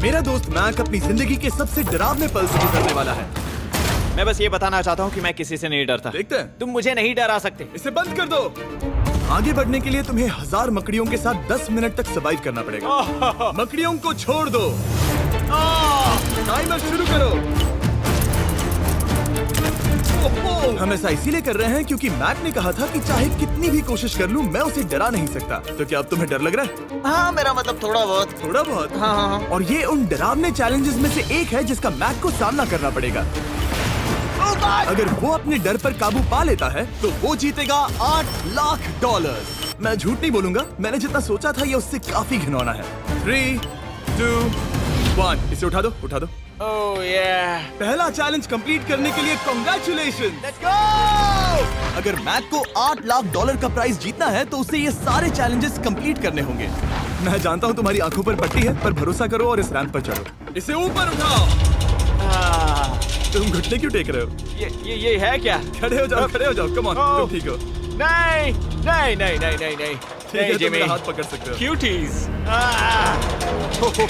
मेरा दोस्त मैक अपनी जिंदगी के सबसे डरावने पल से गुजरने वाला है। मैं बस ये बताना चाहता हूँ कि मैं किसी से नहीं डरता। देखते हैं। तुम मुझे नहीं डरा सकते। इसे बंद कर दो। आगे बढ़ने के लिए तुम्हें 1000 मकड़ियों के साथ 10 मिनट तक सर्वाइव करना पड़ेगा। मकड़ियों को छोड़ दो। टाइमर शुरू करो। हम ऐसा इसीलिए कर रहे हैं क्योंकि मैक ने कहा था कि चाहे कितनी भी कोशिश कर लूं, मैं उसे डरा नहीं सकता। तो क्या अब तुम्हें डर लग रहा है? हाँ, मेरा मतलब थोड़ा बहुत। थोड़ा बहुत? हाँ। और ये उन डरावने चैलेंजेस में से एक है जिसका मैक को सामना करना पड़ेगा। अगर वो अपने डर पर काबू पा लेता है तो वो जीतेगा $8 लाख। मैं झूठ नहीं बोलूंगा, मैंने जितना सोचा था ये उससे काफी घिनौना है। 3, 2, 1, इसे उठा दो, उठा दो। ओह yeah. पहला चैलेंज कंप्लीट करने के लिए कांग्रेचुलेशन। Let's go! अगर मैक को $8 लाख का प्राइज जीतना है तो उसे ये सारे चैलेंजेस कंप्लीट करने होंगे। मैं जानता हूँ तुम्हारी आंखों पर पट्टी है, पर भरोसा करो और इस रैंप पर चढ़ो। इसे ऊपर उठाओ। तुम घुटने क्यों टेक रहे हो? ये है क्या? खड़े हो जाओ, खड़े हो जाओ। कम ऑन, तुम ठीक हो? नहीं नहीं नहीं नहीं नहीं नहीं। ठीक है, तुम मेरा हाथ पकड़ सकते हो। Cuties.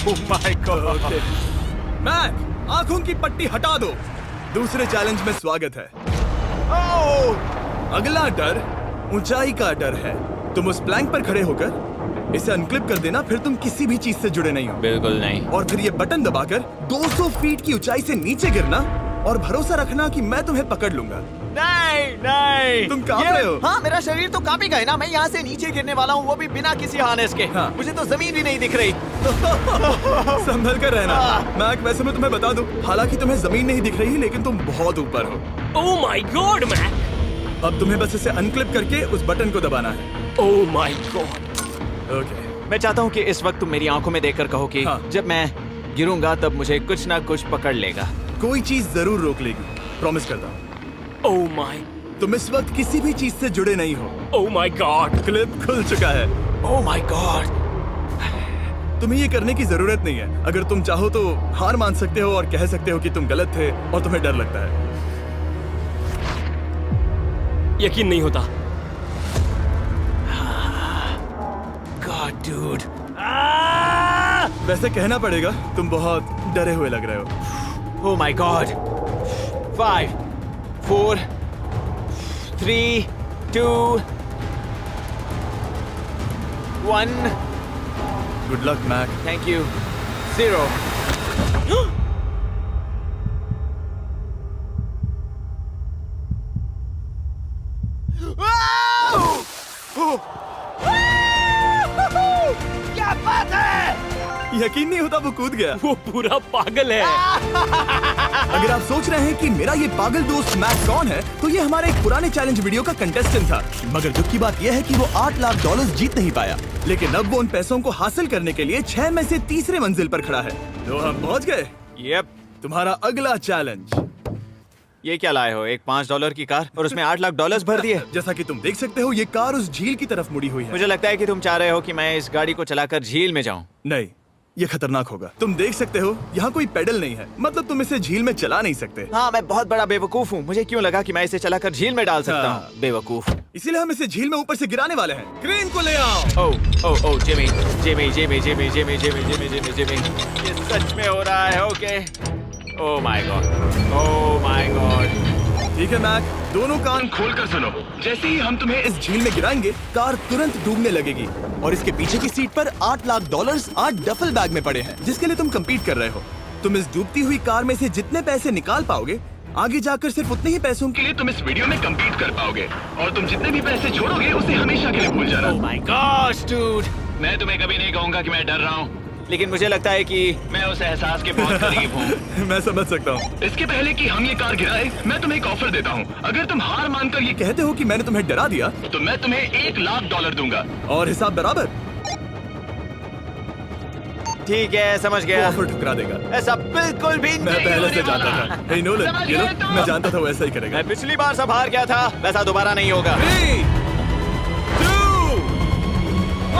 Oh my God. Mac, आंखों की पट्टी हटा दो। दूसरे चैलेंज में स्वागत है। अगला डर ऊंचाई का डर है। तुम उस प्लैंक पर खड़े होकर इसे अनक्लिप कर देना, फिर तुम किसी भी चीज से जुड़े नहीं हो। बिल्कुल नहीं। और फिर ये बटन दबाकर 200 फीट की ऊंचाई से नीचे गिरना और भरोसा रखना कि मैं तुम्हें पकड़ लूंगा। नहीं नहीं। तुम कांप रहे हो? हाँ, मेरा शरीर तो कांपेगा ही ना। मैं यहाँ से नीचे गिरने वाला हूँ, वो भी बिना किसी हार्नेस के। हाँ। मुझे तो जमीन भी नहीं दिख रही। संभल कर रहना। मैक, वैसे मैं तुम्हें बता दूं, हालांकि तुम्हें जमीन नहीं दिख रही लेकिन तुम बहुत ऊपर हो। Oh my God Mac. अब तुम्हें बस इसे अनक्लिप करके उस बटन को दबाना है। ओह माय गॉड। ओके। मैं चाहता हूँ कि इस वक्त तुम मेरी आंखों में देखकर कहो कि हाँ। जब मैं गिरूंगा तब मुझे कुछ ना कुछ पकड़ लेगा। कोई चीज जरूर रोक लेगी, प्रॉमिस करता हूँ। Oh my. तुम इस वक्त किसी भी चीज से जुड़े नहीं हो। Oh my God. क्लिप खुल चुका है। ओह माय गॉड। तुम्हें ये करने की जरूरत नहीं है। अगर तुम चाहो तो हार मान सकते हो और कह सकते हो कि तुम गलत थे और तुम्हें डर लगता है। यकीन नहीं होता। God dude. वैसे कहना पड़ेगा, तुम बहुत डरे हुए लग रहे हो। Oh my God. 5, 4, 3, 2, 1। Good luck Mac. Thank you. 0। क्या बात है? यकीन नहीं होता वो कूद गया। वो पूरा पागल है। अगर आप सोच रहे हैं कि मेरा ये पागल दोस्त मैक कौन है, तो ये हमारे एक पुराने चैलेंज वीडियो का कंटेस्टेंट था। मगर दुख की बात यह है कि वो $8 लाख जीत नहीं पाया। लेकिन अब वो उन पैसों को हासिल करने के लिए 6 में से तीसरे मंजिल पर खड़ा है। तो हम पहुंच गए। यप। तुम्हारा अगला चैलेंज। ये क्या लाए हो? एक $5 की कार और उसमें $8 लाख भर दिए। जैसा कि तुम देख सकते हो, ये कार उस झील की तरफ मुड़ी हुई है। मुझे लगता है कि तुम चाह रहे हो कि मैं इस गाड़ी को चलाकर झील में जाऊं। नहीं, ये खतरनाक होगा। तुम देख सकते हो यहाँ कोई पेडल नहीं है, मतलब तुम इसे झील में चला नहीं सकते। हाँ, मैं बहुत बड़ा बेवकूफ हूँ। मुझे क्यों लगा कि मैं इसे चलाकर झील में डाल सकता हाँ। हूँ? बेवकूफ। इसीलिए हम इसे झील में ऊपर से गिराने वाले हैं। क्रेन को ले आओ। Oh Jimmy Jimmy Jimmy Jimmy Jimmy Jimmy Jimmy Jimmy Jimmy, ये सच में हो रहा है? Okay. Oh my god, oh my god. ठीक है मैक, दोनों कान खोलकर सुनो। जैसे ही हम तुम्हें इस झील में गिराएंगे, कार तुरंत डूबने लगेगी और इसके पीछे की सीट पर $8 लाख 8 डफल बैग में पड़े हैं, जिसके लिए तुम compete कर रहे हो। तुम इस डूबती हुई कार में से जितने पैसे निकाल पाओगे, आगे जाकर सिर्फ उतने ही पैसों के लिए तुम इस वीडियो में compete कर पाओगे। और तुम जितने भी पैसे छोड़ोगे उसे हमेशा के लिए भूल जाना। Oh my gosh dude. मैं तुम्हें कभी नहीं कहूंगा कि मैं डर रहा हूँ। लेकिन मुझे लगता है कि मैं उस एहसास के बहुत करीब हूँ। मैं समझ सकता हूँ। इसके पहले कि हम ये कार गिराए, मैं तुम्हें एक ऑफर देता हूँ। अगर तुम हार मानकर ये कहते हो कि मैंने तुम्हें डरा दिया, तो मैं तुम्हें $1 लाख दूंगा। और हिसाब बराबर। ठीक है, समझ गया। ऑफर ठुकरा देगा। ऐसा बिल्कुल भी मैं नहीं पहले होने से जानता वाला। था। हे नोलन, समझ ये लो, गए तुम? मैं जानता था वो ऐसा ही करेगा। मैं पिछली बार सब हार गया था, वैसा दोबारा नहीं होगा। 3, 2,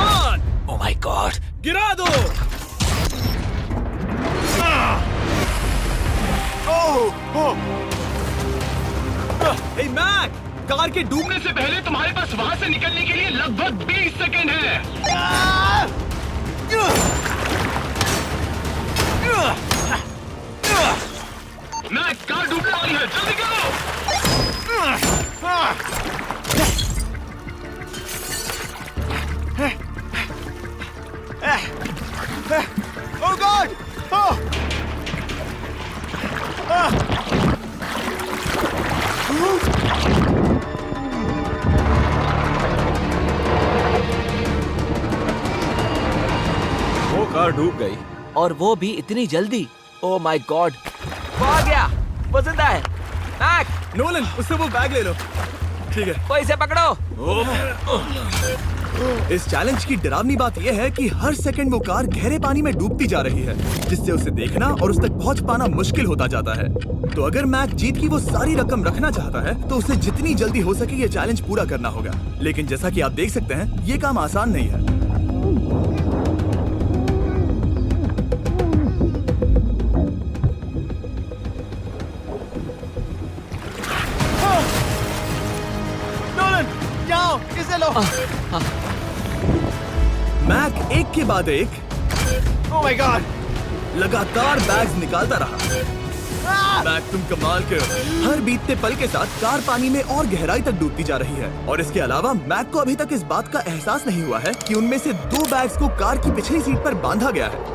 1, ओह माय गॉड। गिरा दो। हे मैक, कार के डूबने से पहले तुम्हारे पास वहाँ से निकलने के लिए लगभग 20 सेकंड है। वो कार डूब गई। और वो भी इतनी जल्दी। ओ माय गॉड, वो आ गया, वो जिंदा है। मैक, नोलन, उससे वो बैग ले लो। ठीक है। वो इसे पकड़ो। इस चैलेंज की डरावनी बात यह है कि हर सेकंड वो कार गहरे पानी में डूबती जा रही है, जिससे उसे देखना और उस तक पहुंच पाना मुश्किल होता जाता है। तो अगर मैक जीत की वो सारी रकम रखना चाहता है तो उसे जितनी जल्दी हो सके ये चैलेंज पूरा करना होगा। लेकिन जैसा कि आप देख सकते हैं, ये काम आसान नहीं है। नोलन, जाओ, इसे लो। मैक एक के बाद एक ओह माय गॉड, लगातार बैग्स निकालता रहा। मैक, तुम कमाल के हो। हर बीतते पल के साथ कार पानी में और गहराई तक डूबती जा रही है, और इसके अलावा मैक को अभी तक इस बात का एहसास नहीं हुआ है कि उनमें से 2 बैग्स को कार की पिछली सीट पर बांधा गया है।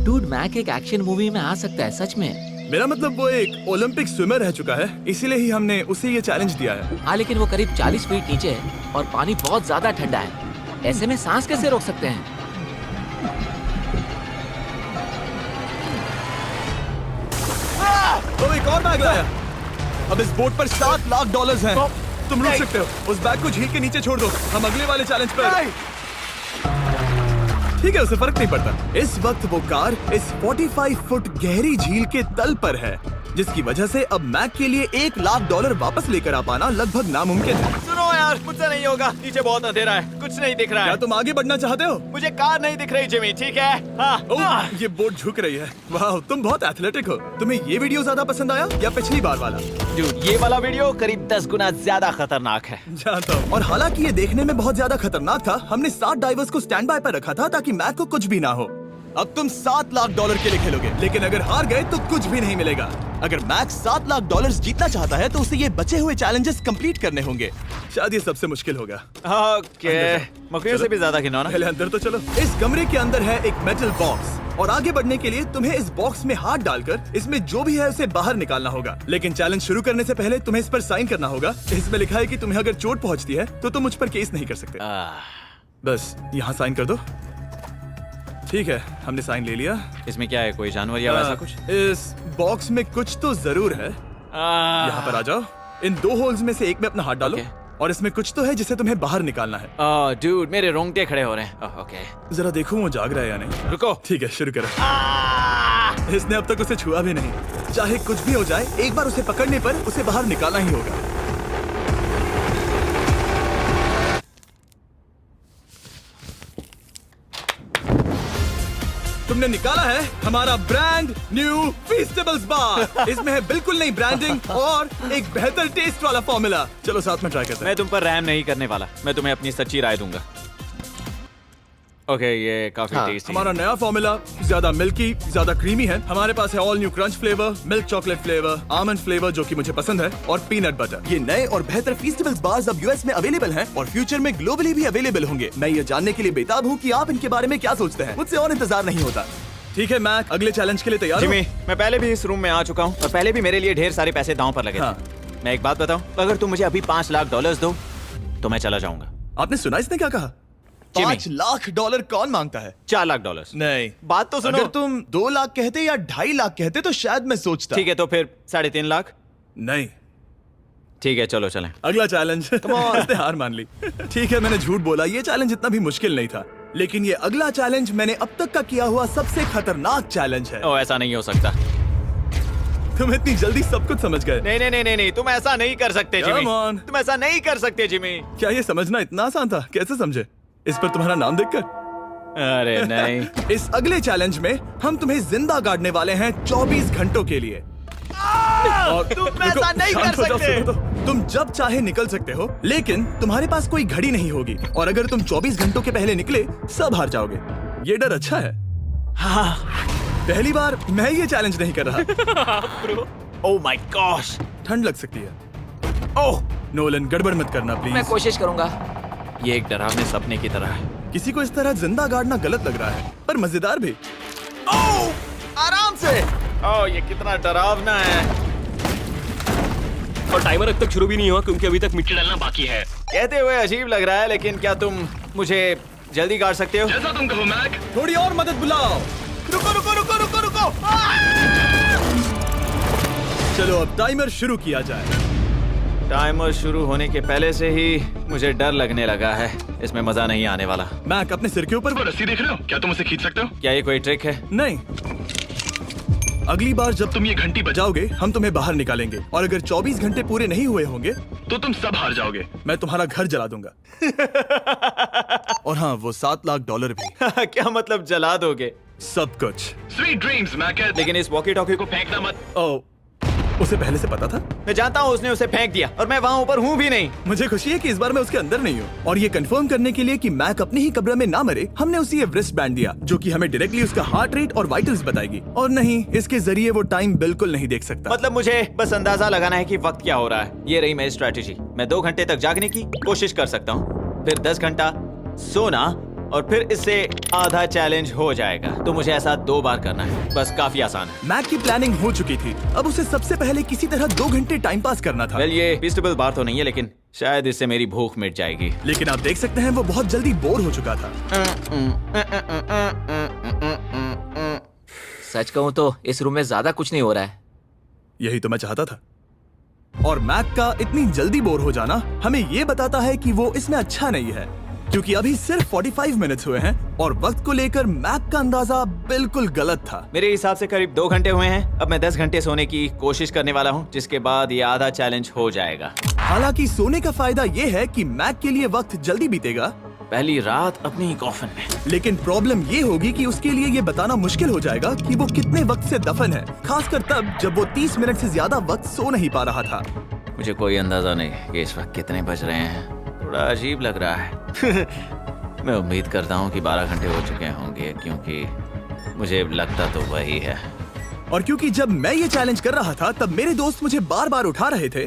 डूड, मैक एक एक्शन मूवी में आ सकता है, सच में। मेरा मतलब वो एक ओलंपिक स्विमर रह चुका है, इसीलिए ही हमने उसे ये चैलेंज दिया है। हाँ, लेकिन वो करीब 40 फीट नीचे है और पानी बहुत ज्यादा ठंडा है। ऐसे में सांस कैसे रोक सकते हैं? तो एक और बैग लाया। अब इस बोट पर $7 लाख हैं। तुम रुक सकते हो। उस बैग को झील के नीचे छोड़ दो। हम अगले वाले चैलेंज पर। ठीक है, उसे फर्क नहीं पड़ता। इस वक्त वो कार इस 45 फुट गहरी झील के तल पर है, जिसकी वजह से अब मैक के लिए $1 लाख वापस लेकर आ पाना लगभग नामुमकिन है। सुनो यार, मुझसे नहीं होगा। नीचे बहुत अंधेरा है, कुछ नहीं दिख रहा क्या है। तुम आगे बढ़ना चाहते हो? मुझे कार नहीं दिख रही जिमी, ठीक है? हाँ। ओह, ये बोट झुक रही है। वाह, तुम बहुत एथलेटिक हो। तुम्हें ये वीडियो ज्यादा पसंद आया या पिछली बार वाला? Dude, ये वाला वीडियो करीब 10 गुना ज्यादा खतरनाक है। जानता हूँ। और हालांकि ये देखने में बहुत ज्यादा खतरनाक था, हमने 7 डाइवर्स को स्टैंड बाय पर रखा था ताकि मैक को कुछ भी ना हो। अब तुम $7 लाख के लिए खेलोगे, लेकिन अगर हार गए तो कुछ भी नहीं मिलेगा। अगर मैक $7 लाख जीतना चाहता है तो उसे ये बचे हुए चैलेंजेस कंप्लीट करने होंगे। शायद ये सबसे मुश्किल होगा। ओके, मकड़ियों से भी ज्यादा खिलौना। पहले अंदर तो चलो। इस कमरे के अंदर है एक मेटल बॉक्स, और आगे बढ़ने के लिए तुम्हें इस बॉक्स में हाथ डालकर इसमें जो भी है उसे बाहर निकालना होगा। लेकिन चैलेंज शुरू करने से पहले तुम्हें इस पर साइन करना होगा। इसमें लिखा है कि तुम्हें अगर चोट पहुंचती है तो तुम मुझ पर केस नहीं कर सकते। बस यहाँ साइन कर दो। ठीक है, हमने साइन ले लिया। इसमें क्या है, कोई जानवर या वैसा कुछ? इस बॉक्स में कुछ तो जरूर है। यहाँ पर आ जाओ। इन 2 होल्स में से एक में अपना हाथ डालो। और इसमें कुछ तो है जिसे तुम्हें बाहर निकालना है। डूड, मेरे रोंगटे खड़े हो रहे हैं। ओके, जरा देखो वो जाग रहा है या नहीं। रुको। ठीक है, शुरू करो। इसने अब तक उसे छुआ भी नहीं। चाहे कुछ भी हो जाए, एक बार उसे पकड़ने पर उसे बाहर निकालना ही होगा। तुमने निकाला है हमारा ब्रांड न्यू फीस्टेबल्स बार। इसमें है बिल्कुल नई ब्रांडिंग और एक बेहतर टेस्ट वाला फॉर्मूला। चलो साथ में ट्राई करते हैं। मैं तुम पर रहम नहीं करने वाला। मैं तुम्हें अपनी सच्ची राय दूंगा। ओके, ये काफी टेस्टी। हमारा नया फॉर्मूला ज्यादा मिल्की, ज्यादा क्रीमी है। हमारे पास है all new crunch flavour, milk chocolate flavour, almond flavour जो कि मुझे पसंद है, और पीनट बटर। ये नए और बेहतर फीस्टेबल्स बार्स अब यूएस में अवेलेबल हैं और फ्यूचर में ग्लोबली भी अवेलेबल होंगे। मैं ये जानने के लिए बेताब हूँ कि आप इनके बारे में क्या सोचते हैं। मुझसे और इंतजार नहीं होता। ठीक है मैक, अगले चैलेंज के लिए तैयार हो? जिमी, मैं पहले भी इस रूम में आ चुका हूँ और पहले भी मेरे लिए ढेर सारे पैसे दांव पर लगे हाँ। थे। मैं एक बात बताऊं, अगर तुम मुझे अभी $5 लाख दो तो मैं चला जाऊंगा। आपने सुना इसने क्या कहा? जिमी। $5 लाख कौन मांगता है? $4 लाख। नहीं, बात तो सुनो। अगर तुम 2 लाख कहते या 2.5 लाख कहते तो शायद मैं सोचता। ठीक है, तो फिर 3.5 लाख। नहीं, ठीक है, चलो चलें। अगला चैलेंज। इसने हार मान ली। ठीक है, मैंने झूठ बोला। ये चैलेंज इतना भी मुश्किल नहीं था, लेकिन ये अगला चैलेंज मैंने अब तक का किया हुआ सबसे खतरनाक चैलेंज है। ओ, ऐसा नहीं हो सकता। तुम इतनी जल्दी सब कुछ समझ गए। नहीं नहीं नहीं नहीं नहीं, तुम ऐसा नहीं कर सकते जिमी। Come on. तुम ऐसा नहीं कर सकते जिमी। क्या ये समझना इतना आसान था? कैसे समझे? इस पर तुम्हारा नाम देखकर? अरे नहीं। इस अगले चैलेंज में हम तुम्हें जिंदा गाड़ने वाले हैं 24 घंटों के लिए। तुम ऐसा नहीं कर शांत हो जाओ, सकते। सुनो तो। तुम जब चाहे निकल सकते हो, लेकिन तुम्हारे पास कोई घड़ी नहीं होगी, और अगर तुम 24 घंटों के पहले निकले सब हार जाओगे। ये डर अच्छा है। पहली बार मैं ये चैलेंज नहीं कर रहा। Oh my gosh. ठंड लग सकती है। ओह, नोलन गड़बड़ मत करना मैं प्लीज। कोशिश करूंगा। ये एक डरावने सपने की तरह है। किसी को इस तरह जिंदा गाड़ना गलत लग रहा है, पर मजेदार भी। ओह, आराम से। ओह, ये कितना डरावना है। और टाइमर अब तक शुरू भी नहीं हुआ क्योंकि अभी तक मिट्टी डलना बाकी है। कहते हुए अजीब लग रहा है, लेकिन क्या तुम मुझे जल्दी गाड़ सकते हो? जैसा तुम कहो मैक। थोड़ी और मदद बुलाओ। रुको रुको रुको रुको रुको। चलो अब टाइमर शुरू किया जाए। टाइमर शुरू होने के पहले से ही मुझे डर लगने लगा है। इसमें मजा नहीं आने वाला। मैक अपने सिर के ऊपर वो रस्सी देख रहे हो? क्या तुम उसे खींच सकते हो? क्या ये कोई ट्रिक है? नहीं। अगली बार जब तुम ये घंटी बजाओगे हम तुम्हें बाहर निकालेंगे, और अगर 24 घंटे पूरे नहीं हुए होंगे तो तुम सब हार जाओगे। मैं तुम्हारा घर जला दूंगा। और हाँ, वो $7 लाख भी। क्या मतलब जला दोगे? सब कुछ। Sweet dreams Mac. लेकिन इस वॉकी टॉकी को फेंकना मत। ओ, उसे पहले से पता था? मैं जानता हूँ उसने उसे फेंक दिया और मैं वहाँ ऊपर हूँ भी नहीं। मुझे खुशी है कि इस बार मैं उसके अंदर नहीं हूँ। और ये कंफर्म करने के लिए कि मैक अपनी ही कब्र में ना मरे, हमने उसे ये रिस्ट बैंड दिया जो कि हमें डायरेक्टली उसका हार्ट रेट और वाइटल्स बताएगी। और नहीं, इसके जरिए वो टाइम बिल्कुल नहीं देख सकता। मतलब मुझे बस अंदाजा लगाना है कि वक्त क्या हो रहा है। ये रही मेरी स्ट्रेटेजी। मैं 2 घंटे तक जागने की कोशिश कर सकता हूँ, फिर 10 घंटा सोना, और फिर इससे आधा चैलेंज हो जाएगा। तो मुझे ऐसा 2 बार करना है। बस काफी आसान है। मैक की प्लानिंग हो चुकी थी। अब उसे सबसे पहले किसी तरह 2 घंटे टाइम पास करना था। वेल, ये फीस्टेबल बार तो नहीं है, लेकिन शायद इससे मेरी भूख मिट जाएगी। लेकिन आप देख सकते हैं वो बहुत जल्दी बोर हो चुका था। सच कहूँ तो इस रूम में ज्यादा कुछ नहीं हो रहा है। यही तो मैं चाहता था। और मैक का इतनी जल्दी बोर हो जाना हमें ये बताता है कि वो इसमें अच्छा नहीं है, क्योंकि अभी सिर्फ 45 मिनट्स हुए हैं और वक्त को लेकर मैक का अंदाजा बिल्कुल गलत था। मेरे हिसाब से करीब 2 घंटे हुए हैं। अब मैं 10 घंटे सोने की कोशिश करने वाला हूँ, जिसके बाद ये आधा चैलेंज हो जाएगा। हालांकि सोने का फायदा ये है कि मैक के लिए वक्त जल्दी बीतेगा, पहली रात अपनी कॉफिन में। लेकिन प्रॉब्लम ये होगी कि उसके लिए ये बताना मुश्किल हो जाएगा कि वो कितने वक्त से दफन है, खासकर तब जब वो 30 मिनट से ज्यादा वक्त सो नहीं पा रहा था। मुझे कोई अंदाजा नहीं कि इस वक्त कितने बज रहे हैं। थोड़ा अजीब लग रहा है। मैं उम्मीद करता हूँ कि 12 घंटे हो चुके होंगे, क्योंकि मुझे लगता तो वही है। और क्योंकि जब मैं ये चैलेंज कर रहा था तब मेरे दोस्त मुझे बार बार उठा रहे थे।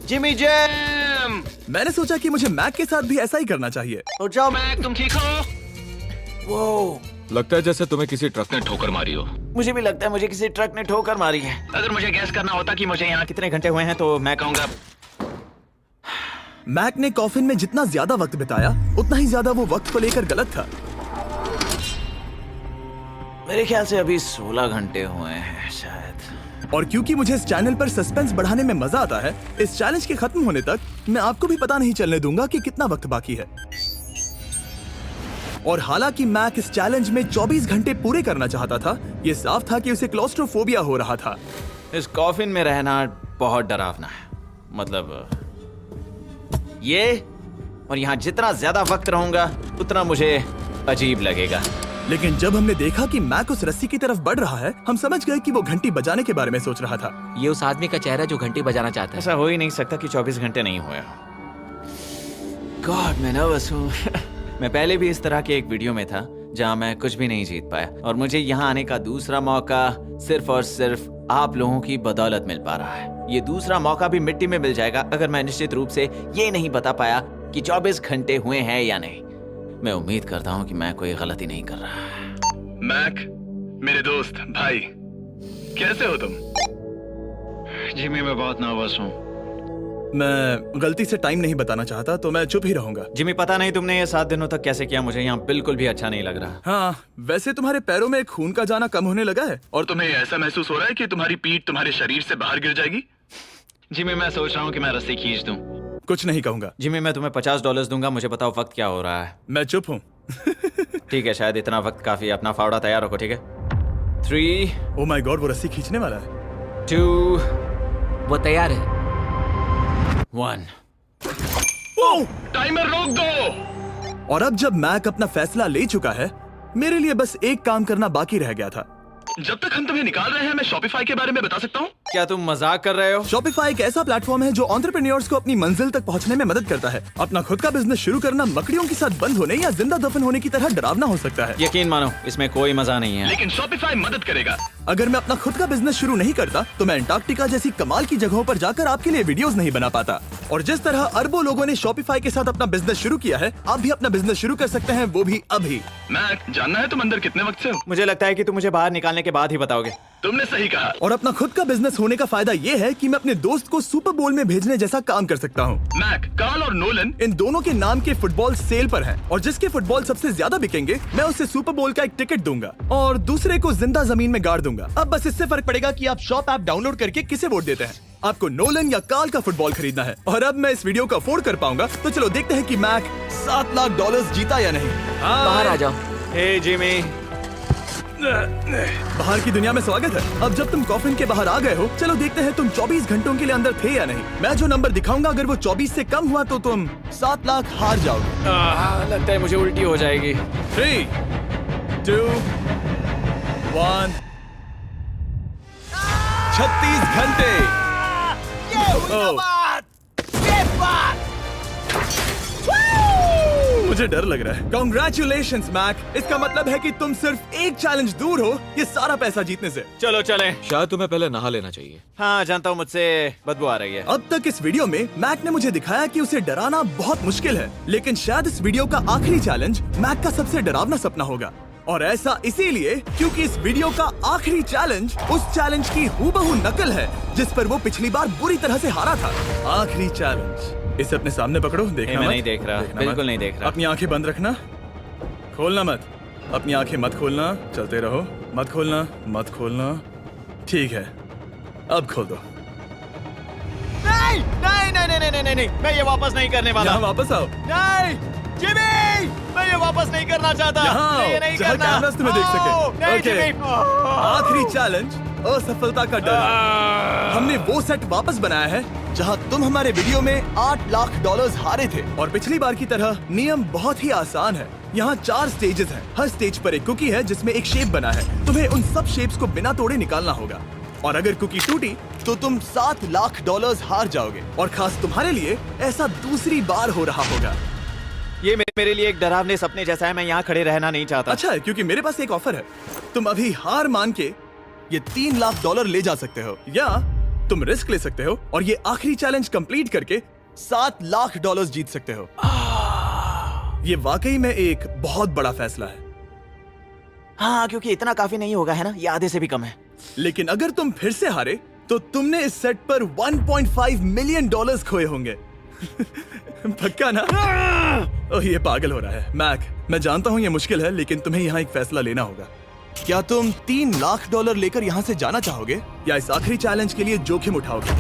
Jimmy jam! मैंने सोचा कि मुझे मैक के साथ भी ऐसा ही करना चाहिए। उठ जाओ। मैक तुम ठीक हो? वो लगता है जैसे तुम्हें किसी ट्रक ने ठोकर मारी हो। मुझे भी लगता है मुझे किसी ट्रक ने ठोकर मारी है। अगर मुझे गैस करना होता कि मुझे यहाँ कितने घंटे हुए हैं तो मैं कहूँगा मैक ने कॉफिन में जितना ज्यादा वक्त बिताया उतना ही ज्यादा वो वक्त को लेकर गलत था। मेरे ख्याल से अभी 16 घंटे हुए हैं शायद। और क्योंकि मुझे इस चैनल पर सस्पेंस बढ़ाने में मजा आता है, इस चैलेंज के खत्म होने तक मैं आपको भी पता नहीं चलने दूंगा कि कितना वक्त बाकी है। और हालांकि मैक इस चैलेंज में 24 घंटे पूरे करना चाहता था, ये साफ था कि उसे क्लॉस्ट्रोफोबिया हो रहा था। इस कॉफिन में रहना बहुत डरावना है। मतलब ये, और यहाँ जितना ज्यादा वक्त रहूंगा उतना मुझे अजीब लगेगा। लेकिन जब हमने देखा कि मैक उस रस्सी की तरफ बढ़ रहा है, हम समझ गए कि वो घंटी बजाने के बारे में सोच रहा था। ये उस आदमी का चेहरा जो घंटी बजाना चाहता है। ऐसा हो ही नहीं सकता कि 24 घंटे नहीं हुए। गॉड, मैं नर्वस हूँ। मैं पहले भी इस तरह के एक वीडियो में था जहाँ मैं कुछ भी नहीं जीत पाया, और मुझे यहाँ आने का दूसरा मौका सिर्फ और सिर्फ आप लोगों की बदौलत मिल पा रहा है। ये दूसरा मौका भी मिट्टी में मिल जाएगा अगर मैं निश्चित रूप से ये नहीं बता पाया कि 24 घंटे हुए हैं या नहीं। मैं उम्मीद करता हूँ कि मैं कोई गलती नहीं कर रहा। मैक, मेरे दोस्त भाई, कैसे हो तुम? जिमी, मैं बहुत नर्वस हूँ। मैं गलती से टाइम नहीं बताना चाहता तो मैं चुप ही रहूंगा। जिमी, पता नहीं तुमने ये 7 दिनों तक कैसे किया, मुझे यहाँ बिल्कुल भी अच्छा नहीं लग रहा। हाँ, वैसे तुम्हारे पैरों में खून का जाना कम होने लगा है। और तुम्हें ऐसा महसूस हो रहा है कि तुम्हारी पीठ तुम्हारे शरीर से बाहर गिर जाएगी? जिमी, मैं सोच रहा हूँ कि मैं रस्सी खींच दूं। कुछ नहीं कहूंगा। जिमी, मैं तुम्हें $50 दूंगा, मुझे बताओ वक्त क्या हो रहा है। मैं चुप हूँ। ठीक है, शायद इतना वक्त काफी है। अपना फावड़ा तैयार रखो, ठीक है? 3, ओह माय गॉड, वो रस्सी खींचने वाला है। 2, वो तैयार है। 1। टाइमर रोक दो। और अब जब मैक अपना फैसला ले चुका है, मेरे लिए बस एक काम करना बाकी रह गया था। जब तक हम तुम्हें निकाल रहे हैं, मैं शॉपिफाई के बारे में बता सकता हूँ। क्या तुम मजाक कर रहे हो? Shopify एक ऐसा प्लेटफॉर्म है जो एंटरप्रेन्योर्स को अपनी मंजिल तक पहुंचने में मदद करता है। अपना खुद का बिजनेस शुरू करना मकड़ियों के साथ बंद होने या जिंदा दफन होने की तरह डरावना हो सकता है। यकीन मानो इसमें कोई मजा नहीं है। लेकिन Shopify मदद करेगा। अगर मैं अपना खुद का बिजनेस शुरू नहीं करता तो मैं अंटार्कटिका जैसी कमाल की जगहों पर जाकर आपके लिए वीडियोस नहीं बना पाता। और जिस तरह अरबों लोगों ने Shopify के साथ अपना बिजनेस शुरू किया है, आप भी अपना बिजनेस शुरू कर सकते हैं, वो भी अभी। मैक, जानना है तुम अंदर कितने वक्त से हो? मुझे लगता है कि तुम मुझे बाहर निकालने के बाद ही बताओगे। तुमने सही कहा। और अपना खुद का बिजनेस होने का फायदा ये है कि मैं अपने दोस्त को सुपर बोल में भेजने जैसा काम कर सकता हूँ। मैक, कार्ल और नोलन इन दोनों के नाम के फुटबॉल सेल पर हैं और जिसके फुटबॉल सबसे ज्यादा बिकेंगे मैं उसे सुपर बोल का एक टिकट दूंगा और दूसरे को जिंदा जमीन में गाड़ दूंगा। अब बस इससे फर्क पड़ेगा कि आप शॉप ऐप डाउनलोड करके किसे वोट देते हैं। आपको नोलन या कार्ल का फुटबॉल खरीदना है और अब मैं इस वीडियो को अफोर्ड कर पाऊंगा, तो चलो देखते हैं कि मैक $7 लाख जीता या नहीं। बाहर आ जाओ। हे जिमी, बाहर की दुनिया में स्वागत है। अब जब तुम कॉफिन के बाहर आ गए हो, चलो देखते हैं तुम 24 घंटों के लिए अंदर थे या नहीं। मैं जो नंबर दिखाऊंगा अगर वो 24 से कम हुआ तो तुम 7 लाख हार जाओगे। लगता है मुझे उल्टी हो जाएगी। 3, 2, 1। 36 घंटे। मुझे डर लग रहा है। Congratulations, Mac. इसका मतलब है कि तुम सिर्फ एक चैलेंज दूर हो ये सारा पैसा जीतने से। चलो चलें। शायद तुम्हें पहले नहा लेना चाहिए। हाँ जानता हूँ, मुझसे बदबू आ रही है। अब तक इस वीडियो में मैक ने मुझे दिखाया कि उसे डराना बहुत मुश्किल है, लेकिन शायद इस वीडियो का आखिरी चैलेंज मैक का सबसे डरावना सपना होगा। और ऐसा इसीलिए क्योंकि इस वीडियो का आखिरी चैलेंज उस चैलेंज की हूबहू नकल है जिस पर वो पिछली बार बुरी तरह से हारा था। आखिरी चैलेंज। इसे अपने सामने पकड़ो, देखना मैं मत। नहीं देख रहा, देखना बिल्कुल मत। नहीं देख रहा। अपनी आंखें बंद रखना, खोलना मत। अपनी आंखें मत खोलना, चलते रहो। मत खोलना, मत खोलना। ठीक है, अब खोल दो। नहीं नहीं नहीं नहीं नहीं नहीं, मैं ये वापस नहीं करने वाला। यहाँ वापस आओ। नहीं जिमी, मैं ये वापस नहीं करना चाहता। यहाँ मैं ये आओ, नहीं जहाँ करना। कैमरास तुम्हें देख सके। नहीं ओके। जिमी। आखिरी चैलेंज असफलता का डर। हमने वो सेट वापस बनाया है जहां तुम हमारे वीडियो में $8 लाख हारे थे और पिछली बार की तरह नियम बहुत ही आसान है। यहाँ 4 स्टेजेस हैं। हर स्टेज पर एक कुकी है जिसमें एक शेप बना है। तुम्हें उन सब शेप्स को बिना तोड़े निकालना होगा और अगर कुकी टूटी तो तुम $7 लाख हार जाओगे। और खास तुम्हारे लिए ऐसा दूसरी बार हो रहा होगा। ये मेरे लिए एक डरावने सपने जैसा है। मैं यहाँ खड़े रहना नहीं चाहता। अच्छा है क्योंकि मेरे पास एक ऑफर है। तुम अभी हार मान के ये $3 लाख ले जा सकते हो या तुम रिस्क ले सकते हो और ये आखिरी चैलेंज कंप्लीट करके $7 लाख जीत सकते हो। ये वाकई में एक बहुत बड़ा फैसला है। हाँ, क्योंकि इतना काफी नहीं होगा, है ना? ये आधे से भी कम है। लेकिन अगर तुम फिर से हारे तो तुमने इस सेट पर $1.5 मिलियन खोए होंगे। पक्का ना? ओह, ये पागल हो रहा है। मैक, मैं जानता हूँ ये मुश्किल है, लेकिन तुम्हें यहाँ एक फैसला लेना होगा। क्या तुम $3 लाख लेकर यहाँ से जाना चाहोगे या इस आखिरी चैलेंज के लिए जोखिम उठाओगे?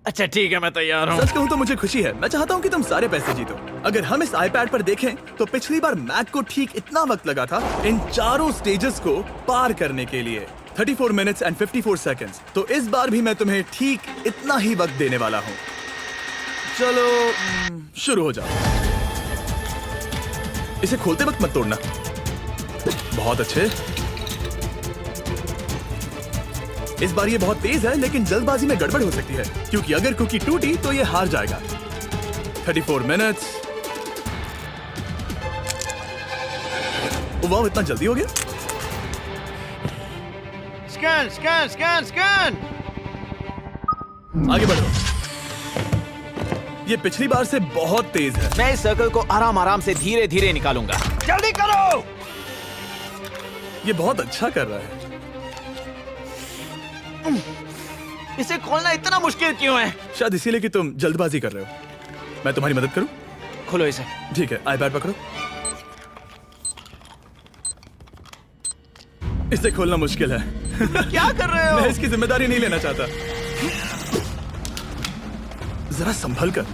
अच्छा ठीक है, मैं तैयार हूँ। सच कहूँ तो मुझे खुशी है। मैं चाहता हूँ कि तुम सारे पैसे जीतो। अगर हम इस iPad पर देखें तो पिछली बार मैक को ठीक इतना वक्त लगा था इन चारों स्टेजेस को पार करने के लिए, 34 मिनट्स एंड 54 सेकंड्स। तो इस बार भी मैं तुम्हें ठीक इतना ही वक्त देने वाला हूँ। चलो शुरू हो जाओ। इसे खोलते वक्त मत तोड़ना। बहुत अच्छे। इस बार ये बहुत तेज है, लेकिन जल्दबाजी में गड़बड़ हो सकती है क्योंकि अगर कुकी टूटी तो ये हार जाएगा। 34 मिनट्स। वाह, इतना जल्दी हो गया। Scan scan scan scan. आगे बढ़ो। ये पिछली बार से बहुत तेज है। मैं इस सर्कल को आराम आराम से धीरे धीरे निकालूंगा। जल्दी करो। ये बहुत अच्छा कर रहा है। इसे खोलना इतना मुश्किल क्यों है? शायद इसीलिए कि तुम जल्दबाजी कर रहे हो। मैं तुम्हारी मदद करूं? खोलो इसे। ठीक है, iPad पकड़ो। इसे खोलना मुश्किल है। क्या कर रहे हो? मैं इसकी जिम्मेदारी नहीं लेना चाहता। जरा संभल कर।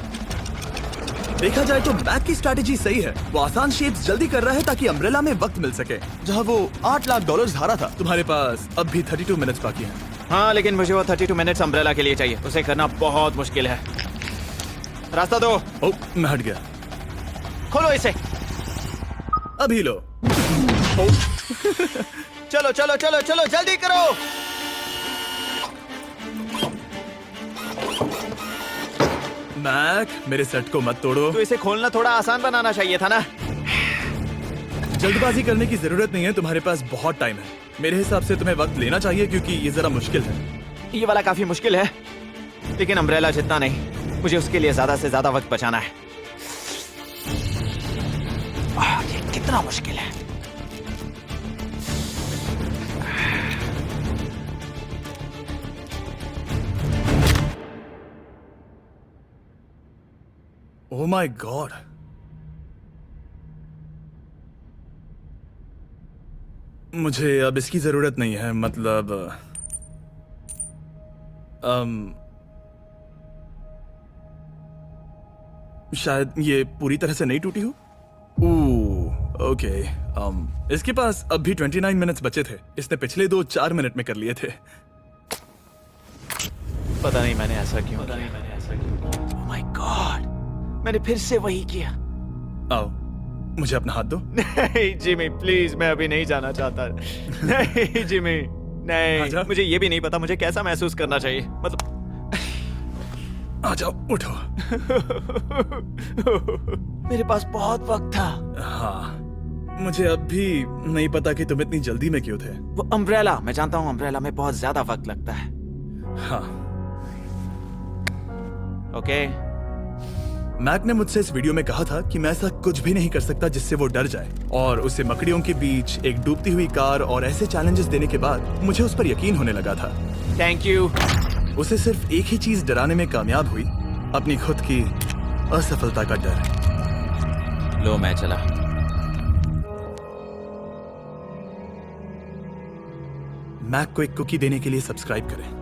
देखा जाए तो मैक की स्ट्रैटेजी सही है। वो आसान शेप्स जल्दी कर रहा है ताकि अम्ब्रेला में वक्त मिल सके। जहां वो $8 लाख हारा था, तुम्हारे पास अब भी 32 मिनट्स बाकी हैं। हाँ, लेकिन मुझे वो 32 मिनट्स अम्ब्रेला के लिए चाहिए। उसे करना बहुत मुश्किल है। रास्ता दो। ओह, मैं हट गया। खोलो इसे। अभी लो। ओह, चलो चलो चलो चलो, जल्दी करो। मैक, मेरे सेट को मत तोड़ो। तो इसे खोलना थोड़ा आसान बनाना चाहिए था ना। जल्दबाजी करने की जरूरत नहीं है, तुम्हारे पास बहुत टाइम है। मेरे हिसाब से तुम्हें वक्त लेना चाहिए क्योंकि ये जरा मुश्किल है। ये वाला काफी मुश्किल है, लेकिन अम्ब्रेला जितना नहीं। मुझे उसके लिए ज्यादा से ज्यादा वक्त बचाना है। ये कितना मुश्किल है। ओह माय गॉड, मुझे अब इसकी जरूरत नहीं है। मतलब शायद ये पूरी तरह से नहीं टूटी हो। ओके, इसके पास अब भी 29 मिनट्स बचे थे। इसने पिछले 4 मिनट में कर लिए थे। पता नहीं मैंने ऐसा क्यों किया। ओह माय गॉड, मैंने फिर से वही किया। आओ, मुझे अपना हाथ दो। नहीं जिमी प्लीज, मैं अभी नहीं जाना चाहता। नहीं जिमी, नहीं। आजा। मुझे ये भी नहीं पता मुझे कैसा महसूस करना चाहिए। मतलब आ जाओ, उठो। मेरे पास बहुत वक्त था। हाँ, मुझे अब भी नहीं पता कि तुम इतनी जल्दी में क्यों थे। वो अम्ब्रेला, मैं जानता हूँ अम्ब्रेला में बहुत ज्यादा वक्त लगता है। हाँ, ओके मैक ने मुझसे इस वीडियो में कहा था कि मैं ऐसा कुछ भी नहीं कर सकता जिससे वो डर जाए, और उसे मकड़ियों के बीच एक डूबती हुई कार और ऐसे चैलेंजेस देने के बाद मुझे उस पर यकीन होने लगा था। Thank you. उसे सिर्फ एक ही चीज डराने में कामयाब हुई, अपनी खुद की असफलता का डर। लो मैं चला। मैक को एक कुकी देने के लिए सब्सक्राइब करें।